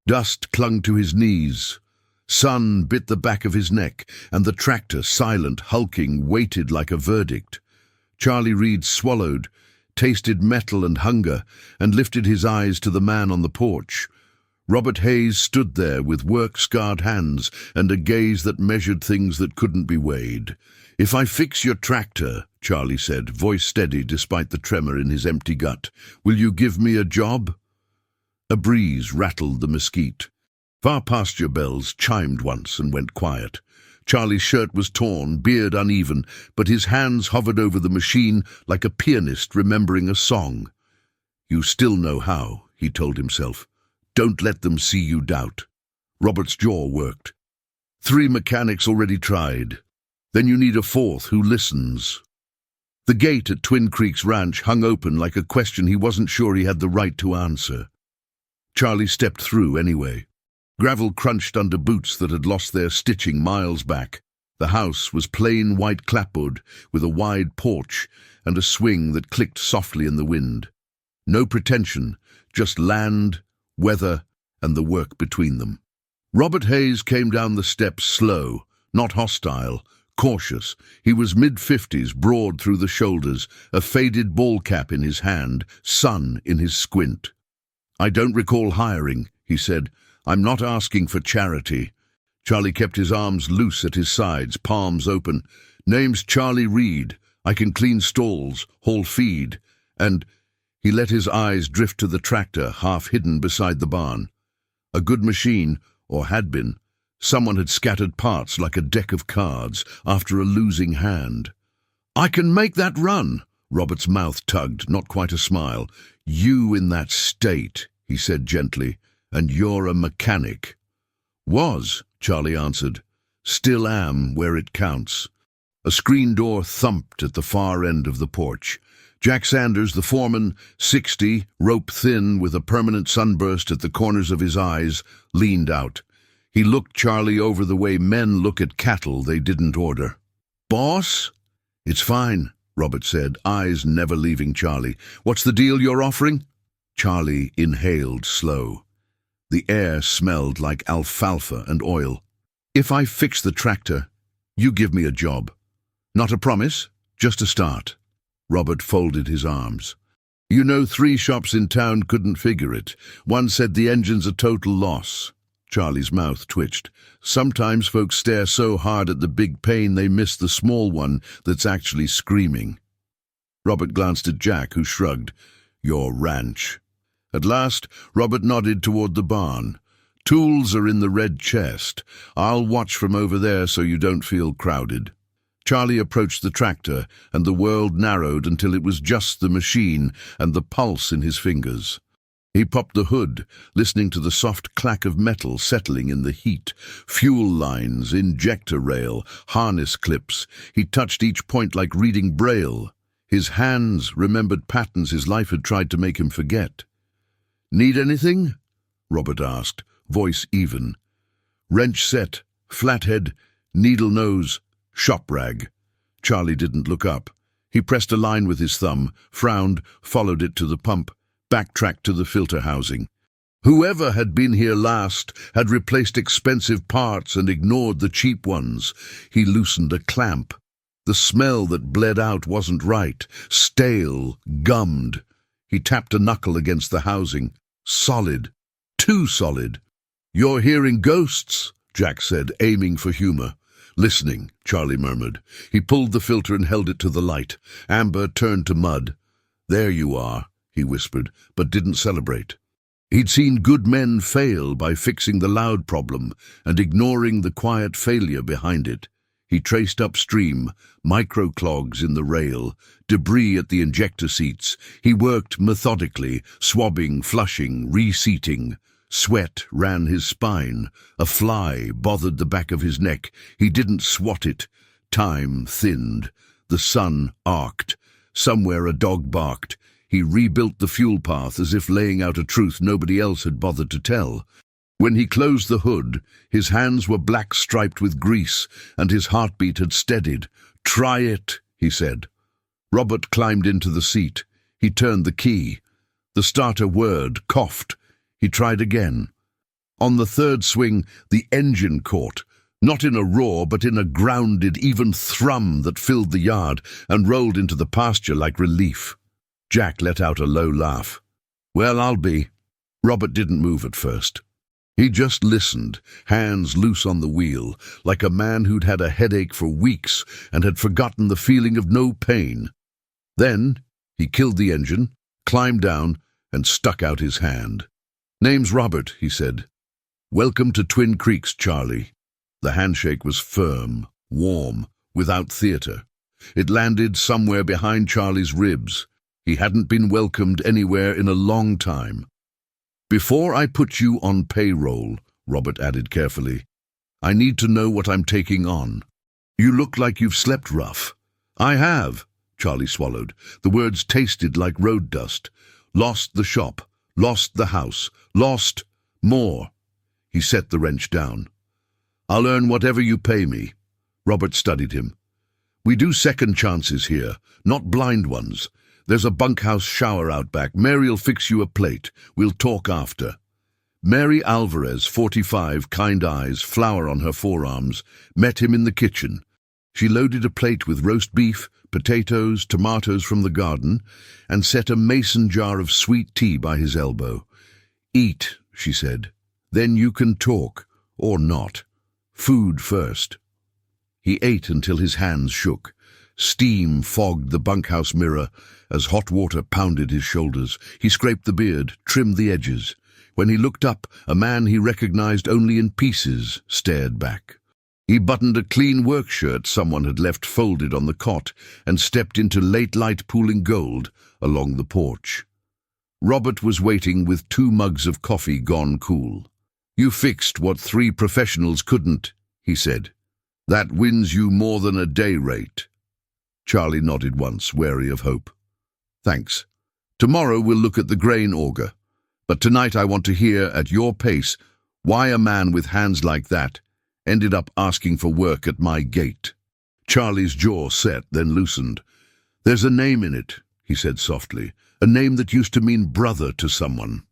Dust clung to his knees. Sun bit the back of his neck, and the tractor, silent, hulking, waited like a verdict. Charlie Reed swallowed, tasted metal and hunger, and lifted his eyes to the man on the porch. Robert Hayes stood there with work-scarred hands and a gaze that measured things that couldn't be weighed. "If I fix your tractor," Charlie said, voice steady despite the tremor in his empty gut, "will you give me a job?" A breeze rattled the mesquite. Far pasture bells chimed once and went quiet. Charlie's shirt was torn, beard uneven, but his hands hovered over the machine like a pianist remembering a song. "You still know how," he told himself. "Don't let them see you doubt." Robert's jaw worked. 3 mechanics already tried. Then you need a 4th who listens. The gate at Twin Creeks Ranch hung open like a question he wasn't sure he had the right to answer. Charlie stepped through anyway. Gravel crunched under boots that had lost their stitching miles back. The house was plain white clapboard with a wide porch and a swing that clicked softly in the wind. No pretension, just land, weather, and the work between them. Robert Hayes came down the steps slow, not hostile, cautious. He was mid-50s, broad through the shoulders, a faded ball cap in his hand, sun in his squint. "I don't recall hiring," he said. "I'm not asking for charity." Charlie kept his arms loose at his sides, palms open. "Name's Charlie Reed. I can clean stalls, haul feed, and—" He let his eyes drift to the tractor, half hidden beside the barn. A good machine, or had been. Someone had scattered parts like a deck of cards after a losing hand. "I can make that run!" Robert's mouth tugged, not quite a smile. "You in that state," he said gently, "and you're a mechanic." "Was," Charlie answered. "Still am, where it counts." A screen door thumped at the far end of the porch. Jack Sanders, the foreman, 60, rope-thin with a permanent sunburst at the corners of his eyes, leaned out. He looked Charlie over the way men look at cattle they didn't order. "Boss?" "It's fine," Robert said, eyes never leaving Charlie. "What's the deal you're offering?" Charlie inhaled slow. The air smelled like alfalfa and oil. "If I fix the tractor, you give me a job. Not a promise, just a start." Robert folded his arms. "You know, 3 shops in town couldn't figure it. One said the engine's a total loss." Charlie's mouth twitched. "Sometimes folks stare so hard at the big pain they miss the small one that's actually screaming." Robert glanced at Jack, who shrugged. "Your ranch." At last, Robert nodded toward the barn. "Tools are in the red chest. I'll watch from over there so you don't feel crowded." Charlie approached the tractor, and the world narrowed until it was just the machine and the pulse in his fingers. He popped the hood, listening to the soft clack of metal settling in the heat. Fuel lines, injector rail, harness clips. He touched each point like reading Braille. His hands remembered patterns his life had tried to make him forget. "Need anything?" Robert asked, voice even. "Wrench set, flathead, needle nose, shop rag." Charlie didn't look up. He pressed a line with his thumb, frowned, followed it to the pump, backtracked to the filter housing. Whoever had been here last had replaced expensive parts and ignored the cheap ones. He loosened a clamp. The smell that bled out wasn't right. Stale, gummed. He tapped a knuckle against the housing. Solid. Too solid. "You're hearing ghosts," Jack said, aiming for humor. "Listening," Charlie murmured. He pulled the filter and held it to the light. Amber turned to mud. "There you are," he whispered, but didn't celebrate. He'd seen good men fail by fixing the loud problem and ignoring the quiet failure behind it. He traced upstream, microclogs in the rail, debris at the injector seats. He worked methodically, swabbing, flushing, reseating. Sweat ran his spine. A fly bothered the back of his neck. He didn't swat it. Time thinned. The sun arced. Somewhere a dog barked. He rebuilt the fuel path as if laying out a truth nobody else had bothered to tell. When he closed the hood, his hands were black-striped with grease, and his heartbeat had steadied. "Try it," he said. Robert climbed into the seat. He turned the key. The starter whirred, coughed. He tried again. On the third swing, the engine caught, not in a roar, but in a grounded, even thrum that filled the yard and rolled into the pasture like relief. Jack let out a low laugh. "Well, I'll be." Robert didn't move at first. He just listened, hands loose on the wheel, like a man who'd had a headache for weeks and had forgotten the feeling of no pain. Then he killed the engine, climbed down, and stuck out his hand. "Name's Robert," he said. "Welcome to Twin Creeks, Charlie." The handshake was firm, warm, without theatre. It landed somewhere behind Charlie's ribs. He hadn't been welcomed anywhere in a long time. "Before I put you on payroll," Robert added carefully, "I need to know what I'm taking on. You look like you've slept rough." "I have," Charlie swallowed. The words tasted like road dust. "Lost the shop, lost the house, lost more." He set the wrench down. "I'll earn whatever you pay me." Robert studied him. "We do second chances here, not blind ones. There's a bunkhouse shower out back. Mary'll fix you a plate. We'll talk after." Mary Alvarez, 45, kind eyes, flour on her forearms, met him in the kitchen. She loaded a plate with roast beef, potatoes, tomatoes from the garden, and set a mason jar of sweet tea by his elbow. "Eat," she said. "Then you can talk, or not. Food first." He ate until his hands shook. Steam fogged the bunkhouse mirror as hot water pounded his shoulders. He scraped the beard, trimmed the edges. When he looked up, a man he recognized only in pieces stared back. He buttoned a clean work shirt someone had left folded on the cot and stepped into late light pooling gold along the porch. Robert was waiting with 2 mugs of coffee gone cool. "You fixed what 3 professionals couldn't," he said. "That wins you more than a day rate." Charlie nodded once, wary of hope. "Thanks. Tomorrow we'll look at the grain auger. But tonight I want to hear, at your pace, why a man with hands like that ended up asking for work at my gate." Charlie's jaw set, then loosened. "There's a name in it," he said softly. "A name that used to mean brother to someone."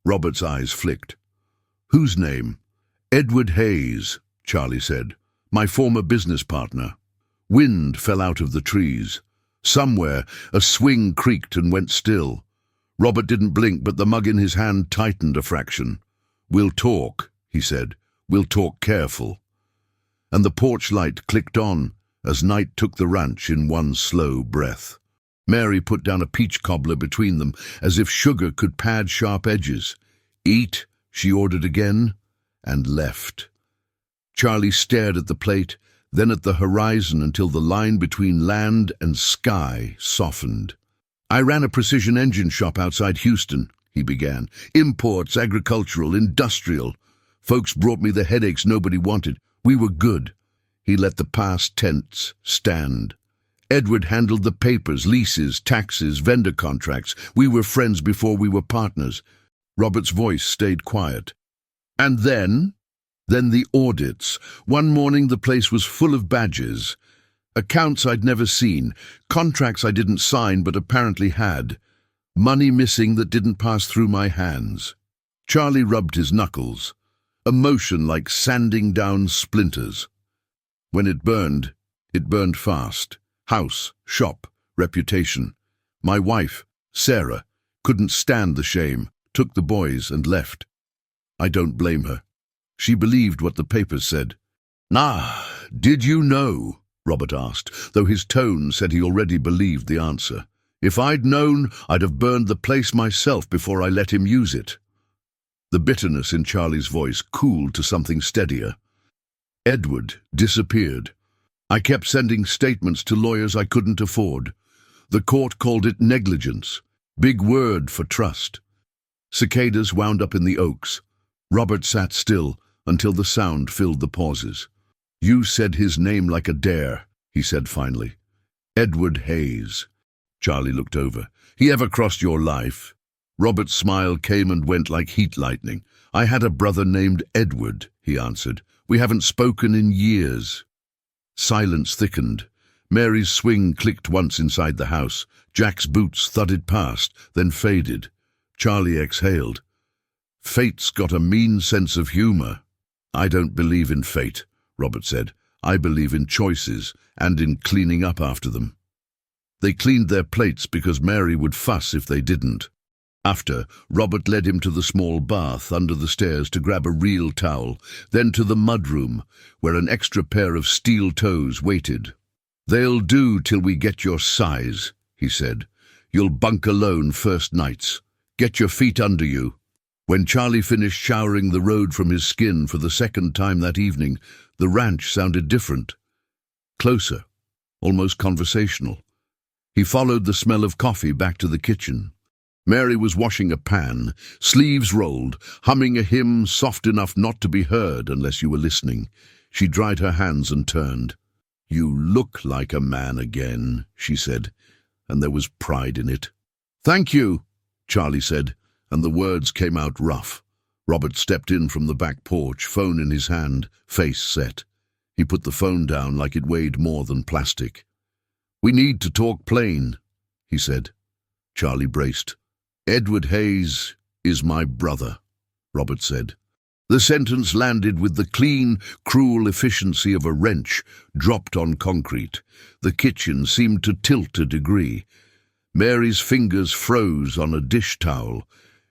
Robert's eyes flicked. "Whose name?" "Edward Hayes," Charlie said. "My former business partner." Wind fell out of the trees. Somewhere, a swing creaked and went still. Robert didn't blink, but the mug in his hand tightened a fraction. "We'll talk," he said. "We'll talk careful." And the porch light clicked on as night took the ranch in one slow breath. Mary put down a peach cobbler between them, as if sugar could pad sharp edges. "Eat," she ordered again, and left. Charlie stared at the plate, then at the horizon until the line between land and sky softened. "I ran a precision engine shop outside Houston," he began. "Imports, agricultural, industrial. Folks brought me the headaches nobody wanted. We were good." He let the past tense stand. "Edward handled the papers, leases, taxes, vendor contracts. We were friends before we were partners." Robert's voice stayed quiet. "And then?" "Then the audits. One morning the place was full of badges. Accounts I'd never seen, contracts I didn't sign but apparently had. Money missing that didn't pass through my hands." Charlie rubbed his knuckles, a motion like sanding down splinters. "When it burned fast. House, shop, reputation. My wife, Sarah, couldn't stand the shame, took the boys and left. I don't blame her. She believed what the papers said." "Ah, did you know?" Robert asked, though his tone said he already believed the answer. "If I'd known, I'd have burned the place myself before I let him use it." The bitterness in Charlie's voice cooled to something steadier. "Edward disappeared. I kept sending statements to lawyers I couldn't afford. The court called it negligence. Big word for trust." Cicadas wound up in the oaks. Robert sat still until the sound filled the pauses. "You said his name like a dare," he said finally. "Edward Hayes." Charlie looked over. "He ever crossed your life?" Robert's smile came and went like heat lightning. "I had a brother named Edward," he answered. "We haven't spoken in years." Silence thickened. Mary's swing clicked once inside the house. Jack's boots thudded past, then faded. Charlie exhaled. Fate's got a mean sense of humor. I don't believe in fate, Robert said. I believe in choices and in cleaning up after them. They cleaned their plates because Mary would fuss if they didn't. After, Robert led him to the small bath under the stairs to grab a real towel, then to the mudroom, where an extra pair of steel toes waited. "They'll do till we get your size," he said. "You'll bunk alone first nights. Get your feet under you." When Charlie finished showering the road from his skin for the second time that evening, the ranch sounded different. Closer, almost conversational. He followed the smell of coffee back to the kitchen. Mary was washing a pan, sleeves rolled, humming a hymn soft enough not to be heard unless you were listening. She dried her hands and turned. "You look like a man again," she said, and there was pride in it. "Thank you," Charlie said, and the words came out rough. Robert stepped in from the back porch, phone in his hand, face set. He put the phone down like it weighed more than plastic. "We need to talk plain," he said. Charlie braced. "Edward Hayes is my brother," Robert said. The sentence landed with the clean, cruel efficiency of a wrench dropped on concrete. The kitchen seemed to tilt a degree. Mary's fingers froze on a dish towel.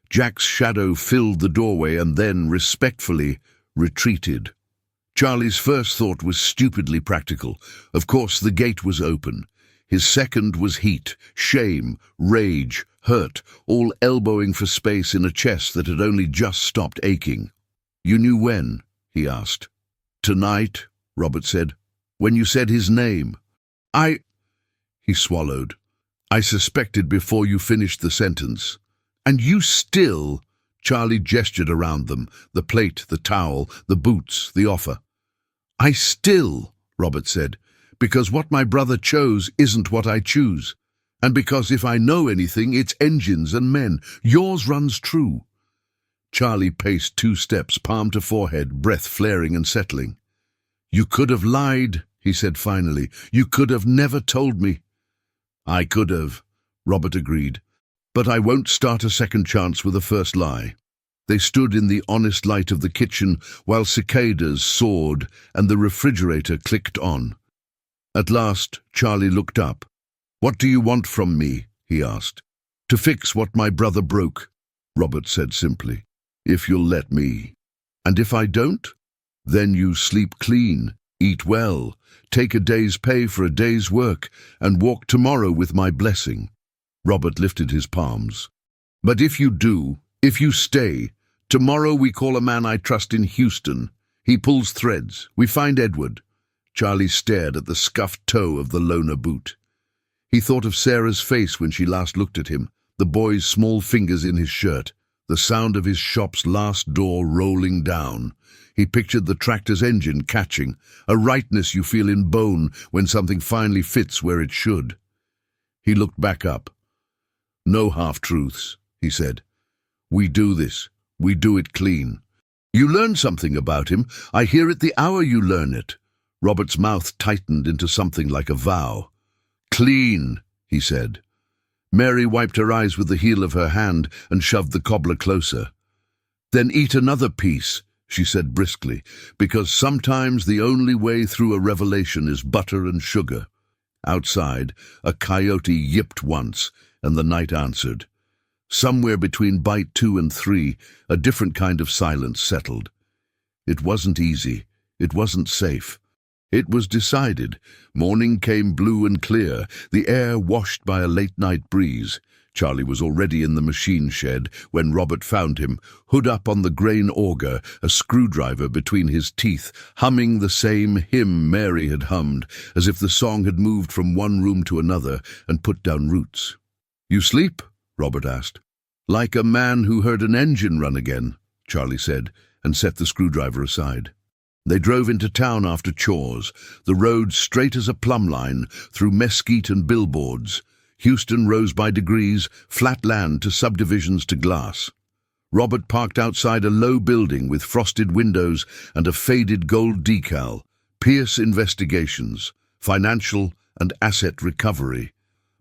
Jack's shadow filled the doorway and then, respectfully, retreated. Charlie's first thought was stupidly practical. Of course, the gate was open. His second was heat, shame, rage, hurt, all elbowing for space in a chest that had only just stopped aching. "You knew when?" he asked. "Tonight," Robert said. "When you said his name." He swallowed. "I suspected before you finished the sentence. And you still—" Charlie gestured around them, the plate, the towel, the boots, the offer. "I still," Robert said, "because what my brother chose isn't what I choose. And because if I know anything, it's engines and men. Yours runs true." Charlie paced 2 steps, palm to forehead, breath flaring and settling. "You could have lied," he said finally. "You could have never told me." "I could have," Robert agreed. "But I won't start a second chance with a first lie." They stood in the honest light of the kitchen while cicadas soared and the refrigerator clicked on. At last, Charlie looked up. "What do you want from me?" he asked. "To fix what my brother broke," Robert said simply. "If you'll let me." "And if I don't?" "Then you sleep clean, eat well, take a day's pay for a day's work, and walk tomorrow with my blessing." Robert lifted his palms. "But if you do, if you stay, tomorrow we call a man I trust in Houston. He pulls threads. We find Edward." Charlie stared at the scuffed toe of the loner boot. He thought of Sarah's face when she last looked at him, the boy's small fingers in his shirt, the sound of his shop's last door rolling down. He pictured the tractor's engine catching, a rightness you feel in bone when something finally fits where it should. He looked back up. "No half-truths," he said. "We do this. We do it clean." "You learn something about him. I hear it the hour you learn it." Robert's mouth tightened into something like a vow. "Clean," he said. Mary wiped her eyes with the heel of her hand and shoved the cobbler closer. "Then eat another piece," she said briskly, "because sometimes the only way through a revelation is butter and sugar." Outside, a coyote yipped once, and the night answered. Somewhere between bite 2 and 3, a different kind of silence settled. It wasn't easy. It wasn't safe. It was decided. Morning came blue and clear, the air washed by a late-night breeze. Charlie was already in the machine shed when Robert found him, hood up on the grain auger, a screwdriver between his teeth, humming the same hymn Mary had hummed, as if the song had moved from one room to another and put down roots. "You sleep?" Robert asked. "Like a man who heard an engine run again," Charlie said, and set the screwdriver aside. They drove into town after chores, the road straight as a plumb line, through mesquite and billboards. Houston rose by degrees, flat land to subdivisions to glass. Robert parked outside a low building with frosted windows and a faded gold decal, Pierce Investigations, Financial and Asset Recovery.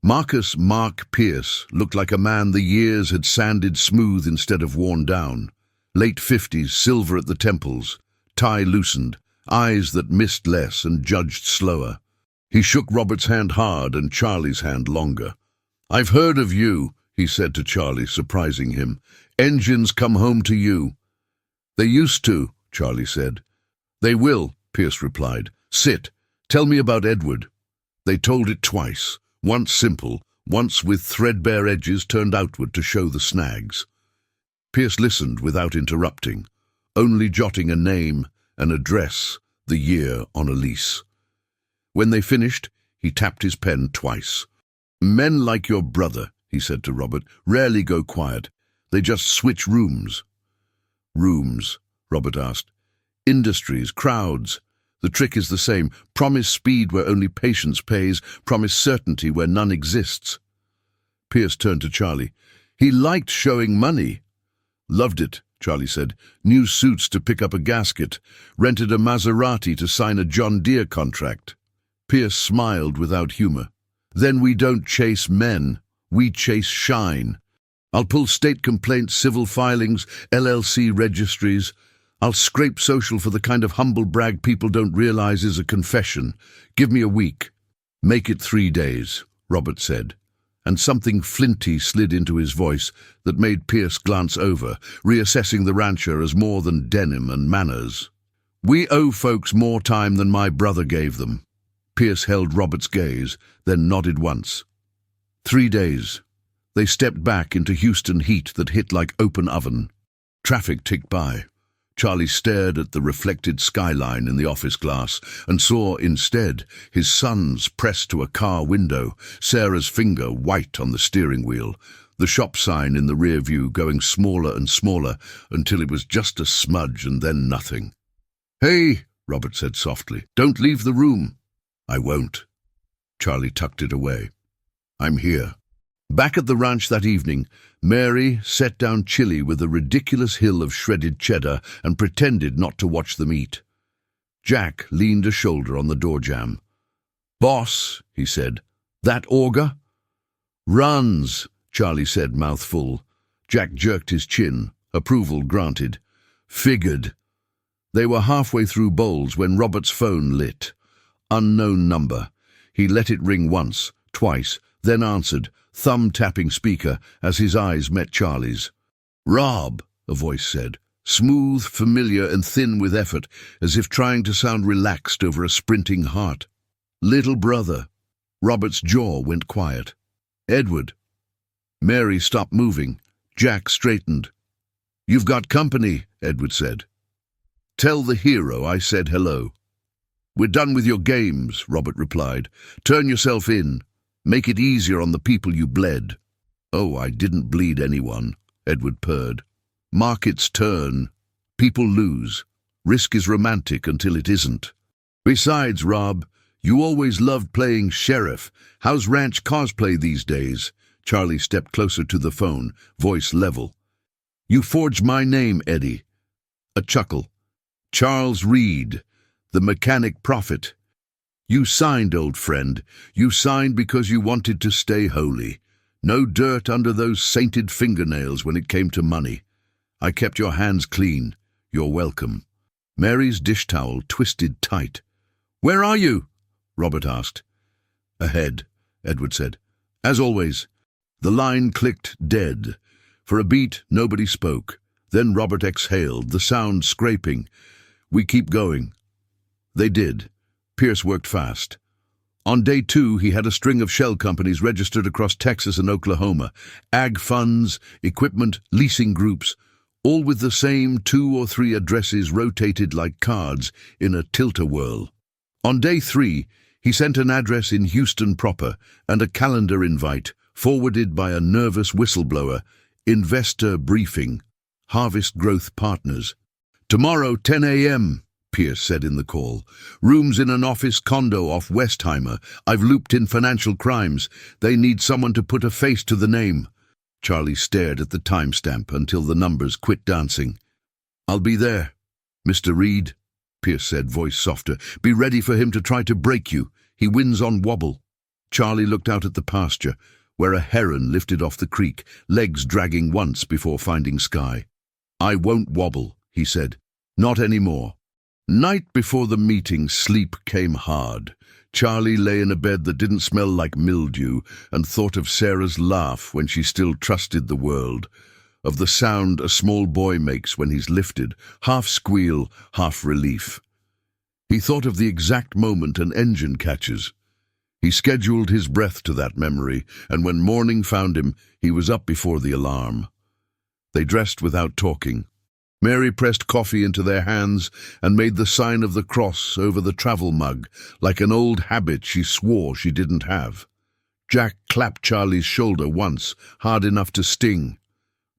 Marcus Mark Pierce looked like a man the years had sanded smooth instead of worn down. Late 50s, silver at the temples, tie loosened, eyes that missed less and judged slower. He shook Robert's hand hard and Charlie's hand longer. "I've heard of you," he said to Charlie, surprising him. "Engines come home to you." "They used to," Charlie said. "They will," Pierce replied. "Sit. Tell me about Edward." They told it twice, once simple, once with threadbare edges turned outward to show the snags. Pierce listened without interrupting, only jotting a name, an address, the year on a lease. When they finished, he tapped his pen twice. "Men like your brother," he said to Robert, "rarely go quiet. They just switch rooms." "Rooms?" Robert asked. "Industries, crowds. The trick is the same. Promise speed where only patience pays, promise certainty where none exists." Pierce turned to Charlie. "He liked showing money." "Loved it," Charlie said. "New suits to pick up a gasket. Rented a Maserati to sign a John Deere contract." Pierce smiled without humor. "Then we don't chase men. We chase shine. I'll pull state complaints, civil filings, LLC registries. I'll scrape social for the kind of humble brag people don't realize is a confession. Give me a week." "Make it 3 days," Robert said, and something flinty slid into his voice that made Pierce glance over, reassessing the rancher as more than denim and manners. "We owe folks more time than my brother gave them." Pierce held Robert's gaze, then nodded once. 3 days. They stepped back into Houston heat that hit like open oven. Traffic ticked by. Charlie stared at the reflected skyline in the office glass and saw, instead, his sons pressed to a car window, Sarah's finger white on the steering wheel, the shop sign in the rear view going smaller and smaller until it was just a smudge and then nothing. "Hey," Robert said softly, "don't leave the room." "I won't." Charlie tucked it away. "I'm here." Back at the ranch that evening, Mary set down chili with a ridiculous hill of shredded cheddar and pretended not to watch them eat. Jack leaned a shoulder on the door jamb. "Boss," he said, "that auger?" "Runs," Charlie said, mouth full. Jack jerked his chin. Approval granted. "Figured." They were halfway through bowls when Robert's phone lit. Unknown number. He let it ring once, twice, then answered, thumb-tapping speaker as his eyes met Charlie's. "Rob," a voice said, smooth, familiar, and thin with effort, as if trying to sound relaxed over a sprinting heart. "Little brother." Robert's jaw went quiet. "Edward." Mary stopped moving. Jack straightened. "You've got company," Edward said. "Tell the hero I said hello." "We're done with your games," Robert replied. "Turn yourself in. Make it easier on the people you bled." "Oh, I didn't bleed anyone," Edward purred. "Markets turn. People lose. Risk is romantic until it isn't. Besides, Rob, you always loved playing sheriff. How's ranch cosplay these days?" Charlie stepped closer to the phone, voice level. "You forged my name, Eddie." A chuckle. "Charles Reed, the mechanic prophet. You signed, old friend. You signed because you wanted to stay holy. No dirt under those sainted fingernails when it came to money. I kept your hands clean. You're welcome." Mary's dish towel twisted tight. "Where are you?" Robert asked. "Ahead," Edward said. "As always." The line clicked dead. For a beat, nobody spoke. Then Robert exhaled, the sound scraping. "We keep going." They did. Pierce worked fast. On day 2, he had a string of shell companies registered across Texas and Oklahoma, ag funds, equipment, leasing groups, all with the same 2 or 3 addresses rotated like cards in a tilt-a-whirl. On day 3, he sent an address in Houston proper and a calendar invite, forwarded by a nervous whistleblower, investor briefing, Harvest Growth Partners. "Tomorrow, 10 a.m., Pierce said in the call. "Rooms in an office condo off Westheimer. I've looped in financial crimes. They need someone to put a face to the name." Charlie stared at the timestamp until the numbers quit dancing. "I'll be there, Mr. Reed," Pierce said, voice softer. "Be ready for him to try to break you. He wins on wobble." Charlie looked out at the pasture, where a heron lifted off the creek, legs dragging once before finding sky. "I won't wobble," he said. "Not anymore." Night before the meeting, sleep came hard. Charlie lay in a bed that didn't smell like mildew and thought of Sarah's laugh when she still trusted the world, of the sound a small boy makes when he's lifted, half squeal, half relief. He thought of the exact moment an engine catches. He scheduled his breath to that memory, and when morning found him, he was up before the alarm. They dressed without talking. Mary pressed coffee into their hands and made the sign of the cross over the travel mug, like an old habit she swore she didn't have. Jack clapped Charlie's shoulder once, hard enough to sting.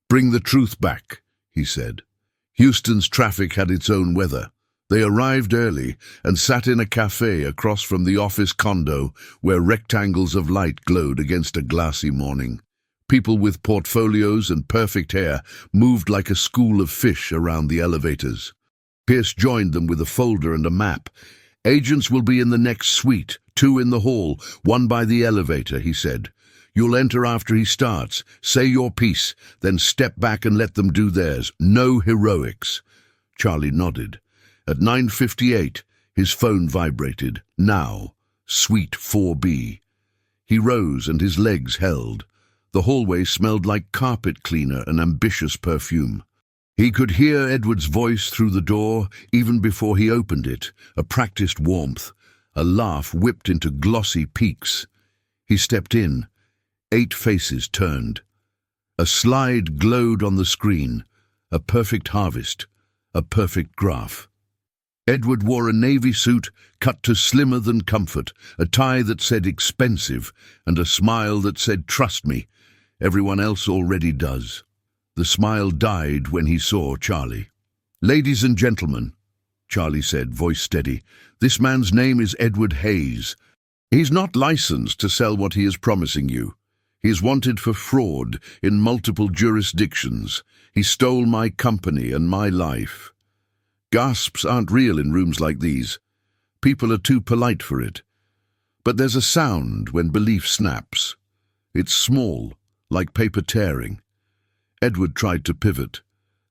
"Bring the truth back," he said. Houston's traffic had its own weather. They arrived early and sat in a cafe across from the office condo where rectangles of light glowed against a glassy morning. People with portfolios and perfect hair moved like a school of fish around the elevators. Pierce joined them with a folder and a map. "Agents will be in the next suite, 2 in the hall, 1 by the elevator," he said. "You'll enter after he starts, say your piece, then step back and let them do theirs. No heroics." Charlie nodded. At 9:58, his phone vibrated. Now, Suite 4B. He rose and his legs held. The hallway smelled like carpet cleaner and ambitious perfume. He could hear Edward's voice through the door even before he opened it, a practiced warmth. A laugh whipped into glossy peaks. He stepped in. 8 faces turned. A slide glowed on the screen. A perfect harvest. A perfect graph. Edward wore a navy suit cut to slimmer than comfort, a tie that said expensive, and a smile that said trust me. Everyone else already does. The smile died when he saw Charlie. "Ladies and gentlemen," Charlie said, voice steady, "this man's name is Edward Hayes. He's not licensed to sell what he is promising you. He's wanted for fraud in multiple jurisdictions. He stole my company and my life." Gasps aren't real in rooms like these. People are too polite for it. But there's a sound when belief snaps. It's small, like paper tearing. Edward tried to pivot.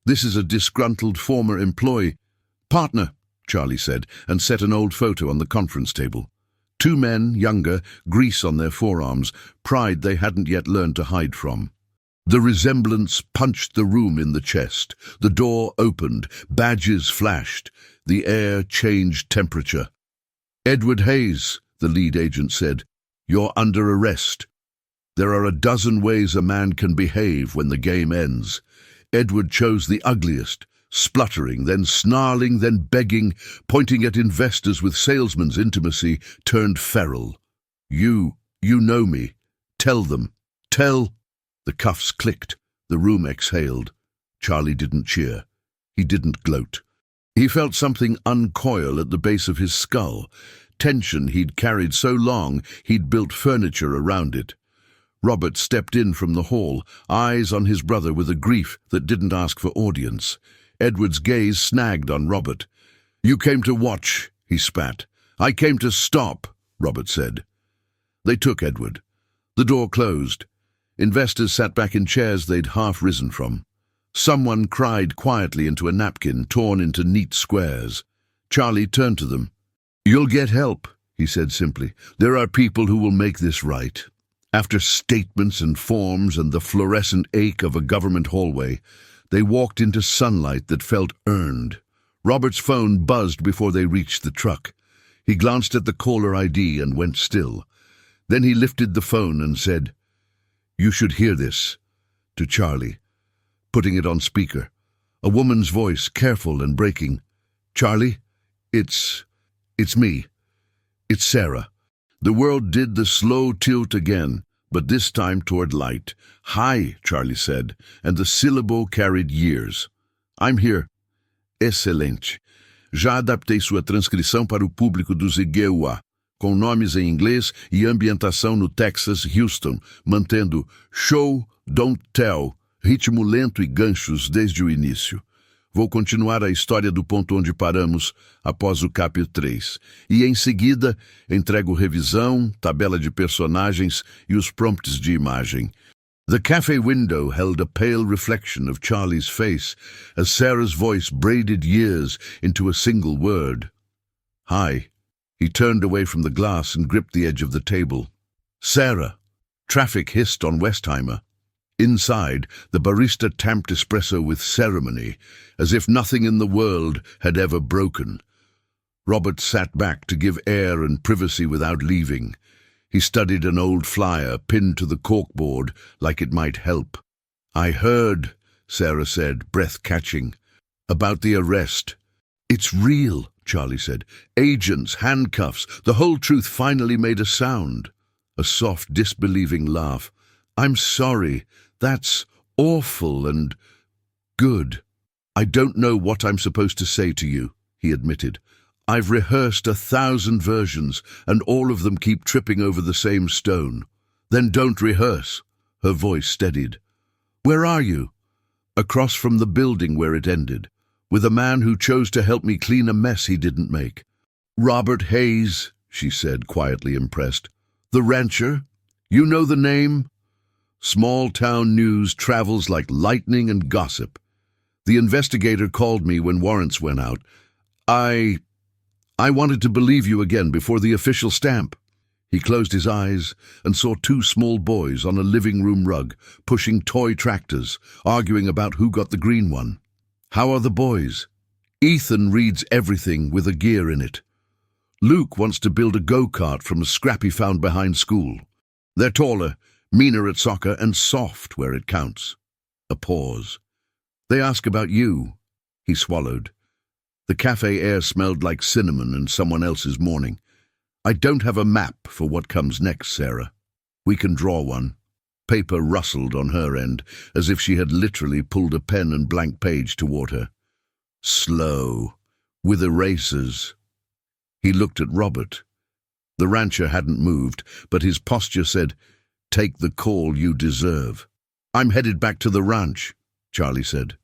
"This is a disgruntled former employee." "Partner," Charlie said, and set an old photo on the conference table. 2 men, younger, grease on their forearms, pride they hadn't yet learned to hide from. The resemblance punched the room in the chest. The door opened, badges flashed, the air changed temperature. "Edward Hayes," the lead agent said, "you're under arrest. There are a dozen ways a man can behave when the game ends." Edward chose the ugliest, spluttering, then snarling, then begging, pointing at investors with salesman's intimacy, turned feral. You know me. Tell them. Tell." The cuffs clicked. The room exhaled. Charlie didn't cheer. He didn't gloat. He felt something uncoil at the base of his skull. Tension he'd carried so long he'd built furniture around it. Robert stepped in from the hall, eyes on his brother with a grief that didn't ask for audience. Edward's gaze snagged on Robert. "You came to watch," he spat. "I came to stop," Robert said. They took Edward. The door closed. Investors sat back in chairs they'd half risen from. Someone cried quietly into a napkin torn into neat squares. Charlie turned to them. "You'll get help," he said simply. "There are people who will make this right." After statements and forms and the fluorescent ache of a government hallway, they walked into sunlight that felt earned. Robert's phone buzzed before they reached the truck. He glanced at the caller ID and went still. Then he lifted the phone and said, "You should hear this," to Charlie, putting it on speaker. A woman's voice, careful and breaking. "Charlie, it's me. It's Sarah." The world did the slow tilt again, but this time toward light. "Hi," Charlie said, and the syllable carried years. "I'm here." "Excelente. Já adaptei sua transcrição para o público do Zigueua, com nomes em inglês e ambientação no Texas, Houston, mantendo show, don't tell, ritmo lento e ganchos desde o início. Vou continuar a história do ponto onde paramos após o capítulo 3. E, em seguida, entrego revisão, tabela de personagens e os prompts de imagem. The cafe window held a pale reflection of Charlie's face as Sarah's voice braided years into a single word. "Hi." He turned away from the glass and gripped the edge of the table. "Sarah." Traffic hissed on Westheimer. Inside, the barista tamped espresso with ceremony, as if nothing in the world had ever broken. Robert sat back to give air and privacy without leaving. He studied an old flyer pinned to the corkboard like it might help. "I heard," Sarah said, breath catching, "about the arrest." "It's real," Charlie said. "Agents, handcuffs, the whole truth finally made a sound." A soft, disbelieving laugh. "I'm sorry. That's awful and good. I don't know what I'm supposed to say to you," he admitted. "I've rehearsed 1,000 versions, and all of them keep tripping over the same stone." "Then don't rehearse." Her voice steadied. "Where are you?" "Across from the building where it ended, with a man who chose to help me clean a mess he didn't make." "Robert Hayes," she said, quietly impressed. "The rancher? You know the name?" Small-town news travels like lightning and gossip. The investigator called me when warrants went out. I wanted to believe you again before the official stamp." He closed his eyes and saw two small boys on a living room rug, pushing toy tractors, arguing about who got the green one. "How are the boys?" "Ethan reads everything with a gear in it. Luke wants to build a go-kart from a scrap he found behind school. They're taller, meaner at soccer, and soft where it counts." A pause. "They ask about you." He swallowed. The cafe air smelled like cinnamon and someone else's morning. "I don't have a map for what comes next, Sarah. We can draw one." Paper rustled on her end, as if she had literally pulled a pen and blank page toward her. "Slow, with erasers." He looked at Robert. The rancher hadn't moved, but his posture said, "Take the call you deserve." "I'm headed back to the ranch," Charlie said.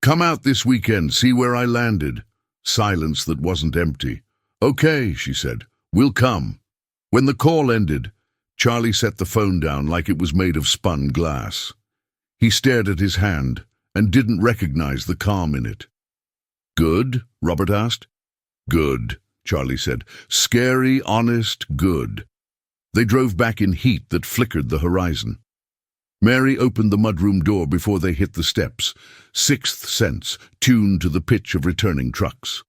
"Come out this weekend, see where I landed." Silence that wasn't empty. "Okay," she said. "We'll come." When the call ended, Charlie set the phone down like it was made of spun glass. He stared at his hand and didn't recognize the calm in it. "Good?" Robert asked. "Good," Charlie said. "Scary, honest, good." They drove back in heat that flickered the horizon. Mary opened the mudroom door before they hit the steps, sixth sense tuned to the pitch of returning trucks.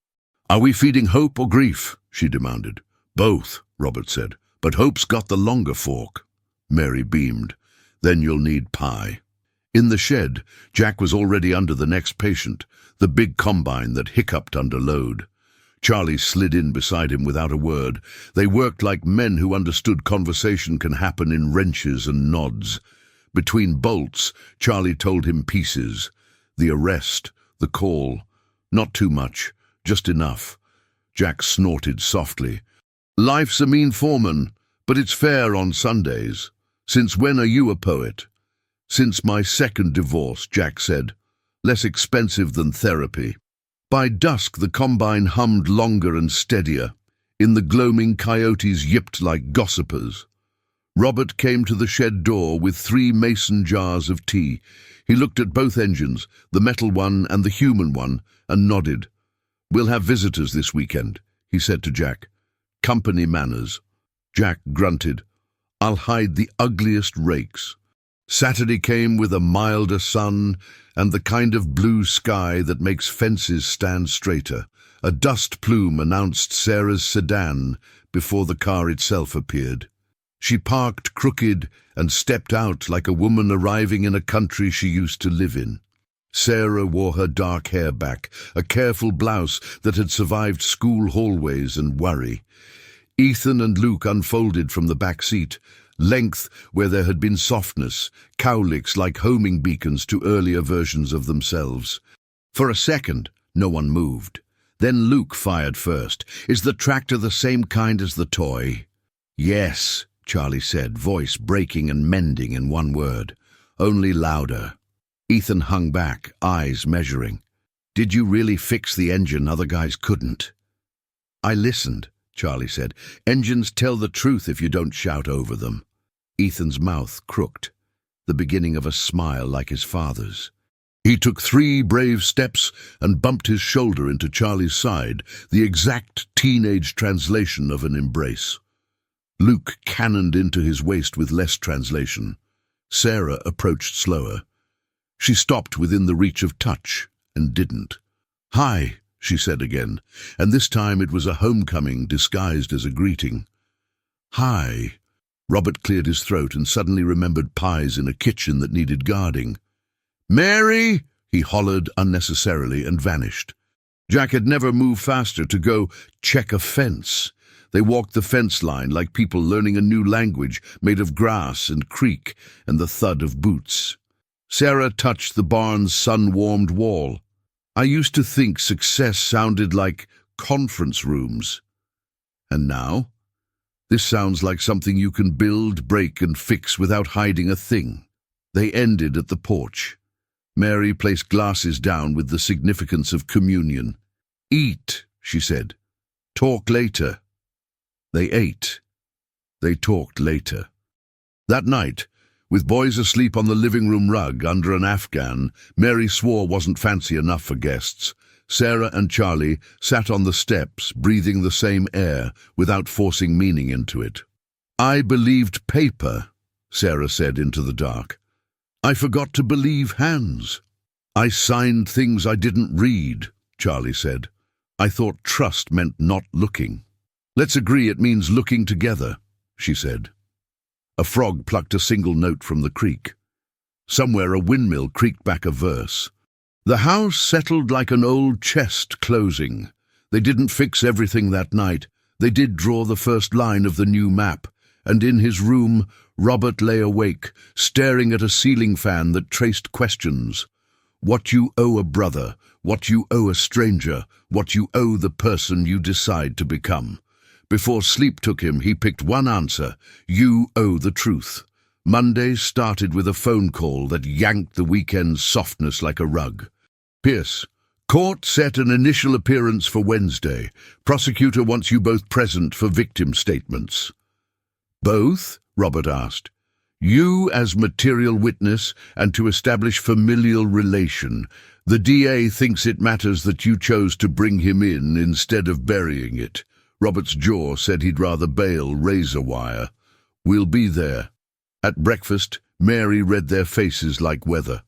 "Are we feeding hope or grief?" she demanded. "Both," Robert said, "but hope's got the longer fork." Mary beamed. "Then you'll need pie." In the shed, Jack was already under the next patient, the big combine that hiccuped under load. Charlie slid in beside him without a word. They worked like men who understood conversation can happen in wrenches and nods. Between bolts, Charlie told him pieces. The arrest, the call. Not too much, just enough. Jack snorted softly. "Life's a mean foreman, but it's fair on Sundays. Since when are you a poet?" "Since my second divorce," Jack said. "Less expensive than therapy." By dusk, the combine hummed longer and steadier. In the gloaming, coyotes yipped like gossipers. Robert came to the shed door with 3 mason jars of tea. He looked at both engines, the metal one and the human one, and nodded. "We'll have visitors this weekend," he said to Jack. "Company manners." Jack grunted. "I'll hide the ugliest rakes." Saturday came with a milder sun and the kind of blue sky that makes fences stand straighter. A dust plume announced Sarah's sedan before the car itself appeared. She parked crooked and stepped out like a woman arriving in a country she used to live in. Sarah wore her dark hair back, a careful blouse that had survived school hallways and worry. Ethan and Luke unfolded from the back seat, length where there had been softness, cowlicks like homing beacons to earlier versions of themselves. For a second, no one moved. Then Luke fired first. "Is the tractor the same kind as the toy?" "Yes," Charlie said, voice breaking and mending in one word. "Only louder." Ethan hung back, eyes measuring. "Did you really fix the engine other guys couldn't?" "I listened," Charlie said. "Engines tell the truth if you don't shout over them." Ethan's mouth crooked. the beginning of a smile like his father's. He took 3 brave steps and bumped his shoulder into Charlie's side, the exact teenage translation of an embrace. Luke cannoned into his waist with less translation. Sarah approached slower. She stopped within the reach of touch and didn't. "Hi," she said again, and this time it was a homecoming disguised as a greeting. "Hi." Robert cleared his throat and suddenly remembered pies in a kitchen that needed guarding. "Mary!" he hollered unnecessarily and vanished. Jack had never moved faster to go check a fence. They walked the fence line like people learning a new language made of grass and creek and the thud of boots. Sarah touched the barn's sun-warmed wall. "I used to think success sounded like conference rooms. And now? This sounds like something you can build, break, and fix without hiding a thing." They ended at the porch. Mary placed glasses down with the significance of communion. "Eat," she said. "Talk later." They ate. They talked later. That night, with boys asleep on the living room rug under an Afghan Mary swore wasn't fancy enough for guests, Sarah and Charlie sat on the steps, breathing the same air without forcing meaning into it. "I believed paper," Sarah said into the dark. "I forgot to believe hands." "I signed things I didn't read," Charlie said. "I thought trust meant not looking." "Let's agree it means looking together," she said. A frog plucked a single note from the creek. Somewhere a windmill creaked back a verse. The house settled like an old chest closing. They didn't fix everything that night. They did draw the first line of the new map, and in his room, Robert lay awake, staring at a ceiling fan that traced questions. What you owe a brother, what you owe a stranger, what you owe the person you decide to become. Before sleep took him, he picked one answer: you owe the truth. Monday started with a phone call that yanked the weekend's softness like a rug. "Pierce, court set an initial appearance for Wednesday. Prosecutor wants you both present for victim statements." "Both?" Robert asked. "You as material witness and to establish familial relation. The DA thinks it matters that you chose to bring him in instead of burying it." Robert's jaw said he'd rather bail razor wire. "We'll be there." At breakfast, Mary read their faces like weather.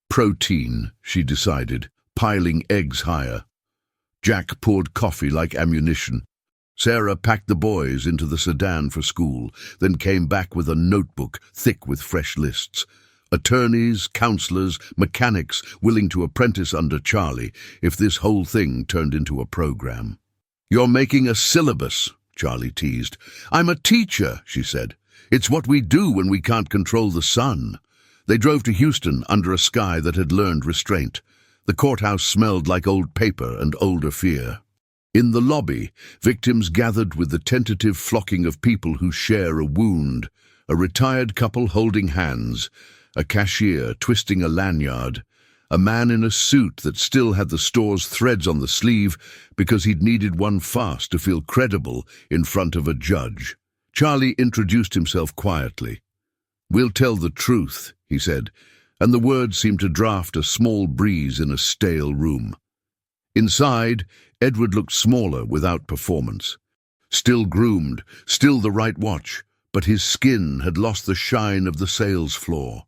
Protein, she decided, piling eggs higher. Jack poured coffee like ammunition. Sarah packed the boys into the sedan for school, then came back with a notebook thick with fresh lists. Attorneys, counselors, mechanics willing to apprentice under Charlie if this whole thing turned into a program. "You're making a syllabus," Charlie teased. "I'm a teacher," she said. "It's what we do when we can't control the sun." They drove to Houston under a sky that had learned restraint. The courthouse smelled like old paper and older fear. In the lobby, victims gathered with the tentative flocking of people who share a wound, a retired couple holding hands, a cashier twisting a lanyard, a man in a suit that still had the store's threads on the sleeve because he'd needed one fast to feel credible in front of a judge. Charlie introduced himself quietly. "We'll tell the truth," he said, and the words seemed to draft a small breeze in a stale room. Inside, Edward looked smaller without performance. Still groomed, still the right watch, but his skin had lost the shine of the sales floor.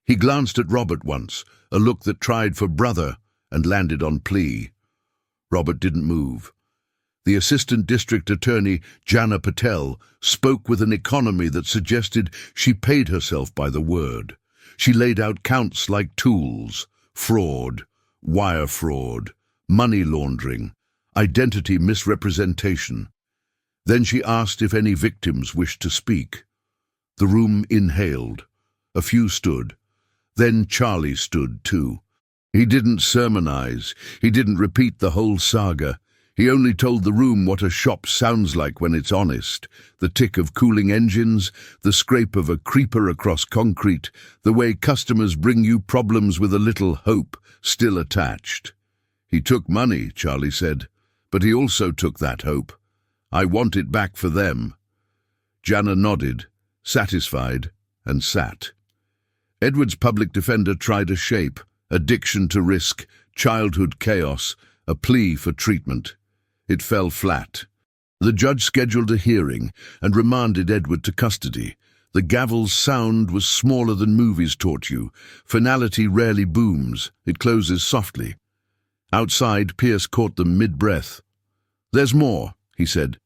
He glanced at Robert once, a look that tried for brother and landed on plea. Robert didn't move. The assistant district attorney, Jana Patel, spoke with an economy that suggested she paid herself by the word. She laid out counts like tools: fraud, wire fraud, money laundering, identity misrepresentation. Then she asked if any victims wished to speak. The room inhaled. A few stood. Then Charlie stood too. He didn't sermonize. He didn't repeat the whole saga. He only told the room what a shop sounds like when it's honest. The tick of cooling engines, the scrape of a creeper across concrete, the way customers bring you problems with a little hope still attached. "He took money," Charlie said, "but he also took that hope. I want it back for them." Jana nodded, satisfied, and sat. Edward's public defender tried a shape: addiction to risk, childhood chaos, a plea for treatment. It fell flat. The judge scheduled a hearing and remanded Edward to custody. The gavel's sound was smaller than movies taught you. Finality rarely booms, it closes softly. Outside, Pierce caught them mid-breath. "There's more," he said.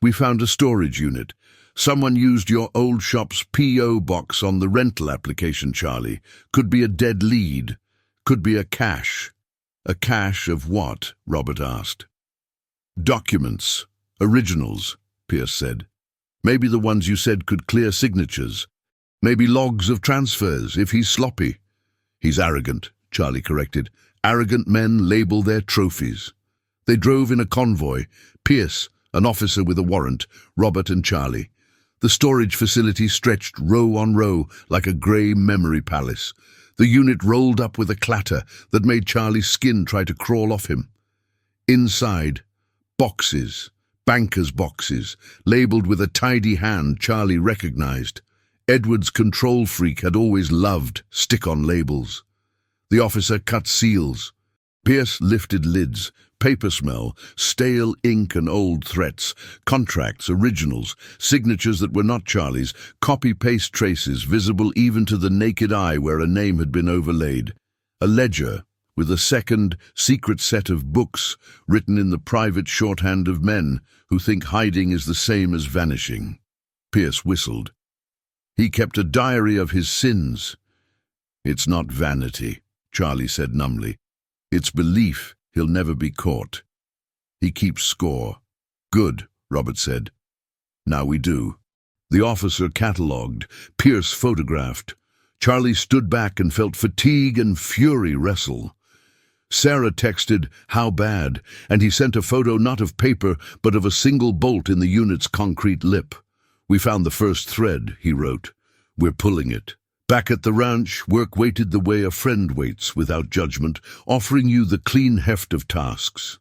"We found a storage unit. Someone used your old shop's P.O. box on the rental application, Charlie. Could be a dead lead. Could be a cache." "A cache of what?" Robert asked. "Documents. Originals," Pierce said. "Maybe the ones you said could clear signatures. Maybe logs of transfers, if he's sloppy." "He's arrogant," Charlie corrected. "Arrogant men label their trophies." They drove in a convoy: Pierce, an officer with a warrant, Robert and Charlie. The storage facility stretched row on row like a grey memory palace. The unit rolled up with a clatter that made Charlie's skin try to crawl off him. Inside, boxes, bankers' boxes, labelled with a tidy hand Charlie recognized. Edward's control freak had always loved stick-on labels. The officer cut seals. Pierce lifted lids. Paper smell, stale ink and old threats, contracts, originals, signatures that were not Charlie's, copy-paste traces visible even to the naked eye where a name had been overlaid. A ledger with a second, secret set of books written in the private shorthand of men who think hiding is the same as vanishing. Pierce whistled. He kept a diary of his sins. "It's not vanity," Charlie said numbly. "It's belief he'll never be caught. He keeps score." "Good," Robert said. "Now we do." The officer catalogued. Pierce photographed. Charlie stood back and felt fatigue and fury wrestle. Sarah texted, "How bad?" and he sent a photo not of paper but of a single bolt in the unit's concrete lip. "We found the first thread," he wrote. "We're pulling it." Back at the ranch, work waited the way a friend waits, without judgment, offering you the clean heft of tasks.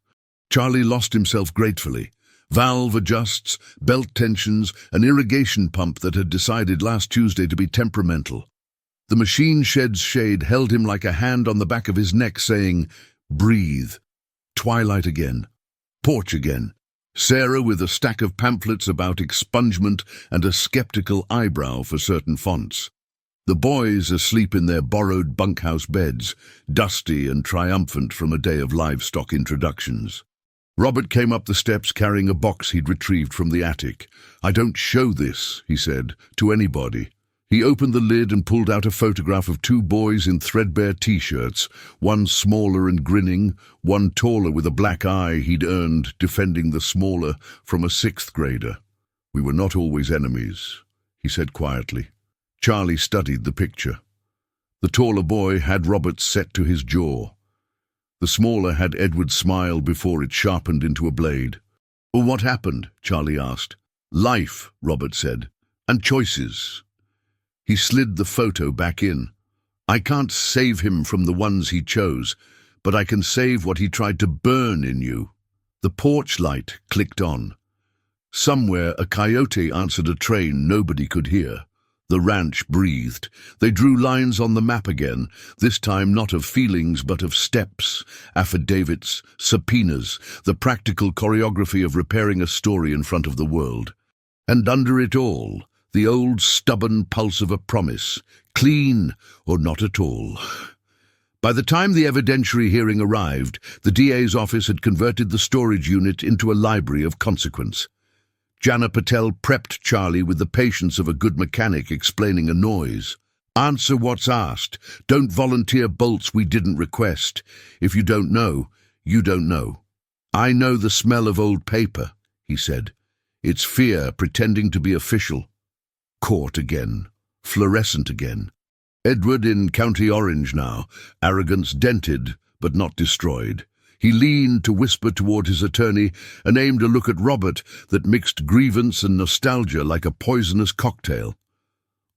Charlie lost himself gratefully. Valve adjusts, belt tensions, an irrigation pump that had decided last Tuesday to be temperamental. The machine shed's shade held him like a hand on the back of his neck saying, "Breathe." Twilight again. Porch again. Sarah with a stack of pamphlets about expungement and a skeptical eyebrow for certain fonts. The boys asleep in their borrowed bunkhouse beds, dusty and triumphant from a day of livestock introductions. Robert came up the steps carrying a box he'd retrieved from the attic. "I don't show this," he said, "to anybody." He opened the lid and pulled out a photograph of two boys in threadbare T-shirts, one smaller and grinning, one taller with a black eye he'd earned defending the smaller from a sixth grader. "We were not always enemies," he said quietly. Charlie studied the picture. The taller boy had Robert set to his jaw. The smaller had Edward's smile before it sharpened into a blade. "Well, what happened?" Charlie asked. "Life," Robert said, "and choices." He slid the photo back in. "I can't save him from the ones he chose, but I can save what he tried to burn in you." The porch light clicked on. Somewhere a coyote answered a train nobody could hear. The ranch breathed. They drew lines on the map again, this time not of feelings but of steps, affidavits, subpoenas, the practical choreography of repairing a story in front of the world. And under it all, the old stubborn pulse of a promise, clean or not at all. By the time the evidentiary hearing arrived, the DA's office had converted the storage unit into a library of consequence. Jana Patel prepped Charlie with the patience of a good mechanic explaining a noise. "Answer what's asked. Don't volunteer bolts we didn't request. If you don't know, you don't know." "I know the smell of old paper," he said. "It's fear pretending to be official." Court again. Fluorescent again. Edward in County Orange now, arrogance dented but not destroyed. He leaned to whisper toward his attorney and aimed a look at Robert that mixed grievance and nostalgia like a poisonous cocktail.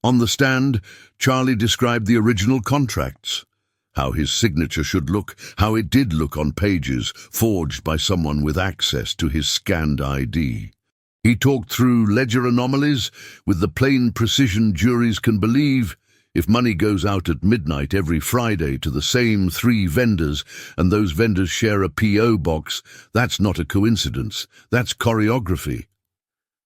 On the stand, Charlie described the original contracts. How his signature should look, how it did look on pages forged by someone with access to his scanned ID. He talked through ledger anomalies with the plain precision juries can believe. If money goes out at midnight every Friday to the same 3 vendors, and those vendors share a P.O. box, that's not a coincidence. That's choreography.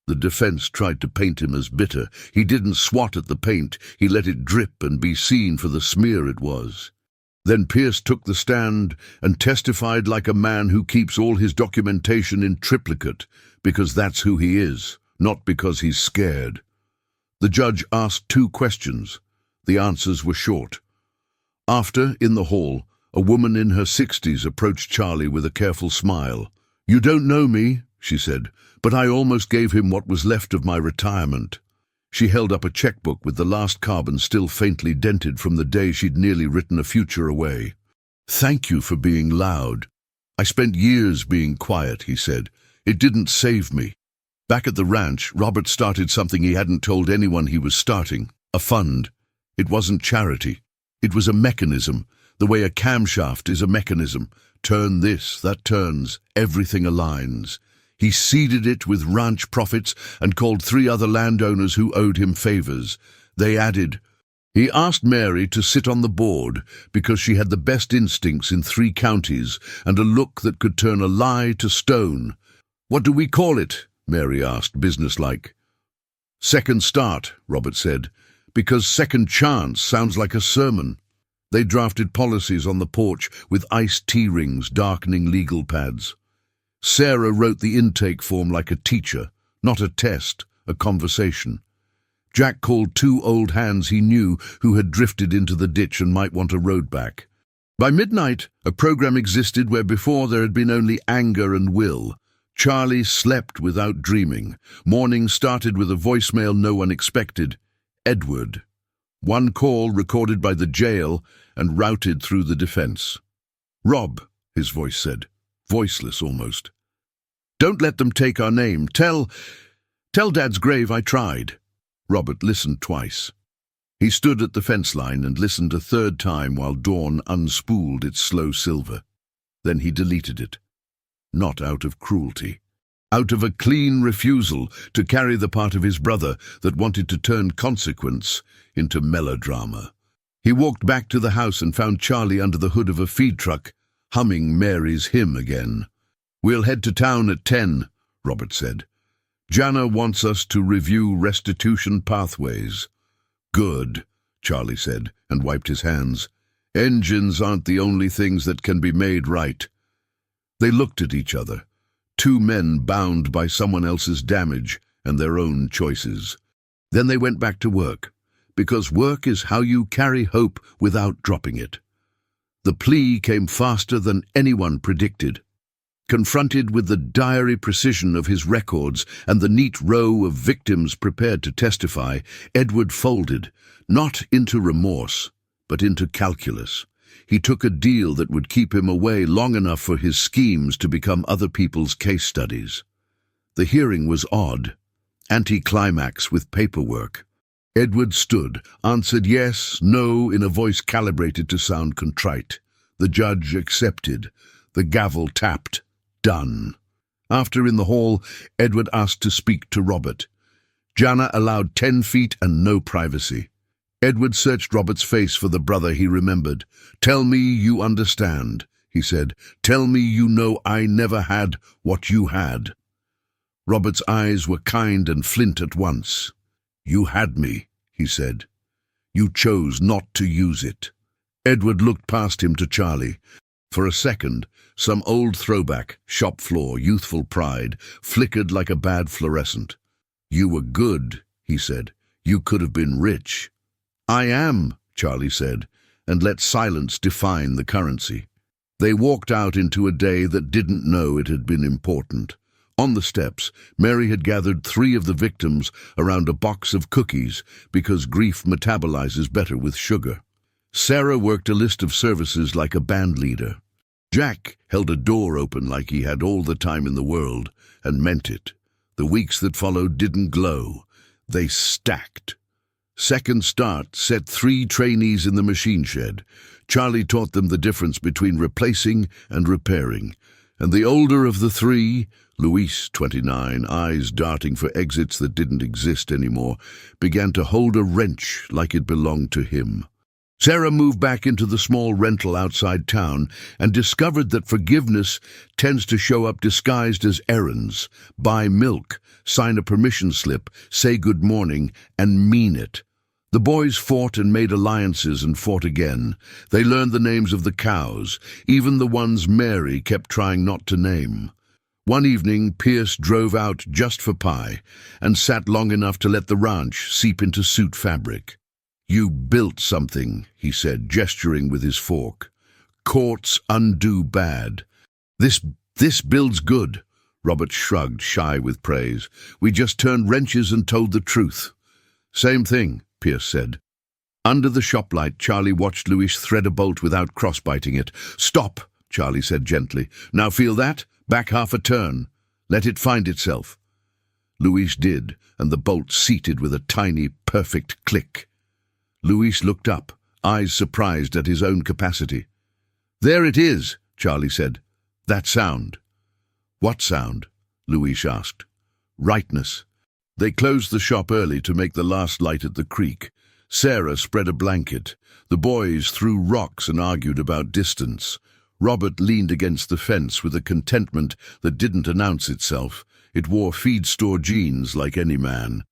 The defense tried to paint him as bitter. He didn't swat at the paint. He let it drip and be seen for the smear it was. Then Pierce took the stand and testified like a man who keeps all his documentation in triplicate, because that's who he is, not because he's scared. The judge asked 2 questions. The answers were short. After, in the hall, a woman in her 60s approached Charlie with a careful smile. "You don't know me," she said, "but I almost gave him what was left of my retirement." She held up a checkbook with the last carbon still faintly dented from the day she'd nearly written a future away. "Thank you for being loud. I spent years being quiet," he said. "It didn't save me." Back at the ranch, Robert started something he hadn't told anyone he was starting, a fund. It wasn't charity. It was a mechanism, the way a camshaft is a mechanism. Turn this, that turns, everything aligns. He seeded it with ranch profits and called 3 other landowners who owed him favors. They added. He asked Mary to sit on the board because she had the best instincts in 3 counties and a look that could turn a lie to stone. "What do we call it?" Mary asked, businesslike. "Second start," Robert said, "because second chance sounds like a sermon." They drafted policies on the porch with iced tea rings darkening legal pads. Sarah wrote the intake form like a teacher, not a test, a conversation. Jack called 2 old hands he knew who had drifted into the ditch and might want a road back. By midnight, a program existed where before there had been only anger and will. Charlie slept without dreaming. Morning started with a voicemail no one expected. Edward. 1 call recorded by the jail and routed through the defense. "Rob," his voice said, voiceless almost. "Don't let them take our name. Tell Dad's grave I tried." Robert listened twice. He stood at the fence line and listened a 3rd time while dawn unspooled its slow silver. Then he deleted it. Not out of cruelty. Out of a clean refusal to carry the part of his brother that wanted to turn consequence into melodrama. He walked back to the house and found Charlie under the hood of a feed truck, humming Mary's hymn again. "We'll head to town at 10, Robert said. "Jana wants us to review restitution pathways." "Good," Charlie said, and wiped his hands. "Engines aren't the only things that can be made right." They looked at each other, 2 men bound by someone else's damage and their own choices. Then they went back to work, because work is how you carry hope without dropping it. The plea came faster than anyone predicted. Confronted with the diary precision of his records and the neat row of victims prepared to testify, Edward folded, not into remorse, but into calculus. He took a deal that would keep him away long enough for his schemes to become other people's case studies. The hearing was odd, anticlimax with paperwork. Edward stood, answered yes, no in a voice calibrated to sound contrite. The judge accepted. The gavel tapped. Done. After, in the hall, Edward asked to speak to Robert. Jana allowed 10 feet and no privacy. Edward searched Robert's face for the brother he remembered. "Tell me you understand," he said. "Tell me you know I never had what you had." Robert's eyes were kind and flint at once. "You had me," he said. "You chose not to use it." Edward looked past him to Charlie. For a second, some old throwback, shop floor, youthful pride, flickered like a bad fluorescent. "You were good," he said. "You could have been rich." "I am," Charlie said, and let silence define the currency. They walked out into a day that didn't know it had been important. On the steps, Mary had gathered 3 of the victims around a box of cookies because grief metabolizes better with sugar. Sarah worked a list of services like a band leader. Jack held a door open like he had all the time in the world, and meant it. The weeks that followed didn't glow. They stacked. Second Start set 3 trainees in the machine shed. Charlie taught them the difference between replacing and repairing, and the older of the 3, Luis, 29, eyes darting for exits that didn't exist anymore, began to hold a wrench like it belonged to him. Sarah moved back into the small rental outside town and discovered that forgiveness tends to show up disguised as errands: buy milk, sign a permission slip, say good morning, and mean it. The boys fought and made alliances and fought again. They learned the names of the cows, even the ones Mary kept trying not to name. One evening, Pierce drove out just for pie and sat long enough to let the ranch seep into suit fabric. "You built something," he said, gesturing with his fork. "Courts undo bad. This builds good." Robert shrugged, shy with praise. "We just turned wrenches and told the truth." "Same thing," Pierce said. Under the shop light, Charlie watched Luis thread a bolt without cross-biting it. "Stop," Charlie said gently. "Now feel that? Back half a turn. Let it find itself." Luis did, and the bolt seated with a tiny, perfect click. Luis looked up, eyes surprised at his own capacity. "There it is," Charlie said. "That sound." "What sound?" Luis asked. "Rightness." They closed the shop early to make the last light at the creek. Sarah spread a blanket. The boys threw rocks and argued about distance. Robert leaned against the fence with a contentment that didn't announce itself. It wore feed-store jeans like any man.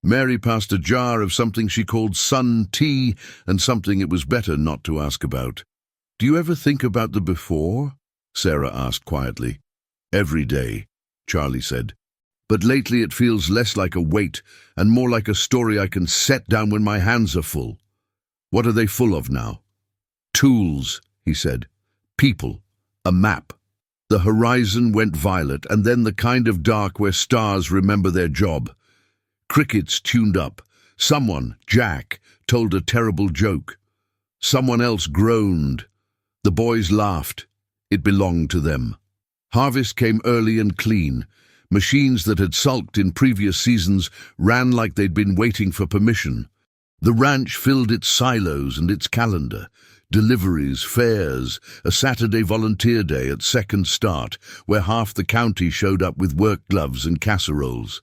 Mary passed a jar of something she called sun tea and something it was better not to ask about. "Do you ever think about the before?" Sarah asked quietly. "Every day," Charlie said. "But lately it feels less like a weight and more like a story I can set down when my hands are full." "What are they full of now?" "Tools," he said. "People. A map." The horizon went violet, and then the kind of dark where stars remember their job. Crickets tuned up. Someone, Jack, told a terrible joke. Someone else groaned. The boys laughed. It belonged to them. Harvest came early and clean. Machines that had sulked in previous seasons ran like they'd been waiting for permission. The ranch filled its silos and its calendar. Deliveries, fairs, a Saturday volunteer day at Second Start, where half the county showed up with work gloves and casseroles.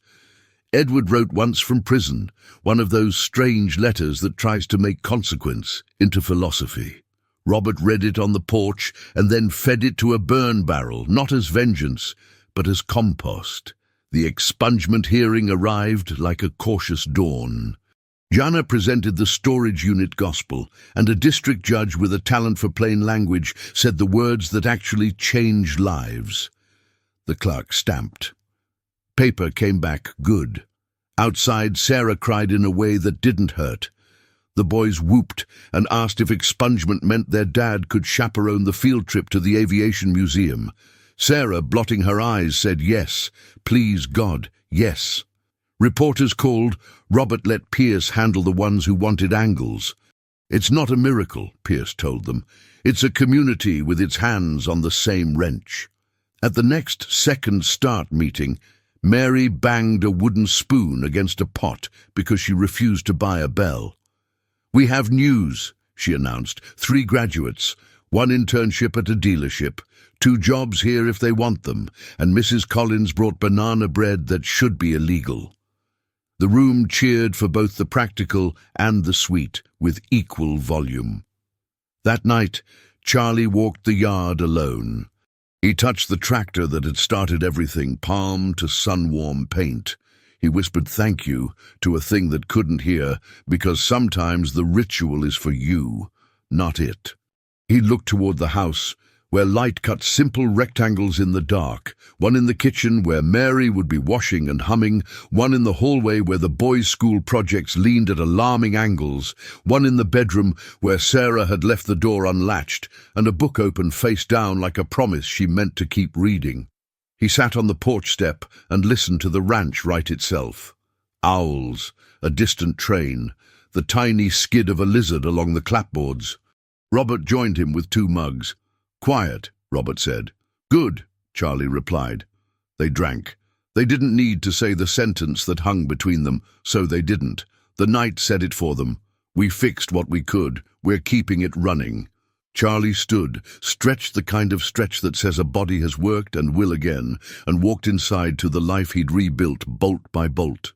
Edward wrote once from prison, one of those strange letters that tries to make consequence into philosophy. Robert read it on the porch and then fed it to a burn barrel, not as vengeance, but as compost. The expungement hearing arrived like a cautious dawn. Jana presented the storage unit gospel, and a district judge with a talent for plain language said the words that actually changed lives. The clerk stamped. Paper came back good. Outside, Sarah cried in a way that didn't hurt. The boys whooped and asked if expungement meant their dad could chaperone the field trip to the Aviation Museum. Sarah, blotting her eyes, said yes. Please God, yes. Reporters called. Robert let Pierce handle the ones who wanted angles. "It's not a miracle," Pierce told them. "It's a community with its hands on the same wrench." At the next Second Start meeting, Mary banged a wooden spoon against a pot because she refused to buy a bell. "We have news," she announced. 3 graduates, 1 internship at a dealership, 2 jobs here if they want them, and Mrs. Collins brought banana bread that should be illegal. The room cheered for both the practical and the sweet, with equal volume. That night, Charlie walked the yard alone. He touched the tractor that had started everything, palm to sun-warm paint. He whispered thank you to a thing that couldn't hear, because sometimes the ritual is for you, not it. He looked toward the house, where light cut simple rectangles in the dark, one in the kitchen where Mary would be washing and humming, one in the hallway where the boys' school projects leaned at alarming angles, one in the bedroom where Sarah had left the door unlatched, and a book open face down like a promise she meant to keep reading. He sat on the porch step and listened to the ranch write itself. Owls, a distant train, the tiny skid of a lizard along the clapboards. Robert joined him with 2 mugs. "Quiet," Robert said. "Good," Charlie replied. They drank. They didn't need to say the sentence that hung between them, so they didn't. The night said it for them. "We fixed what we could. We're keeping it running." Charlie stood, stretched the kind of stretch that says a body has worked and will again, and walked inside to the life he'd rebuilt bolt by bolt.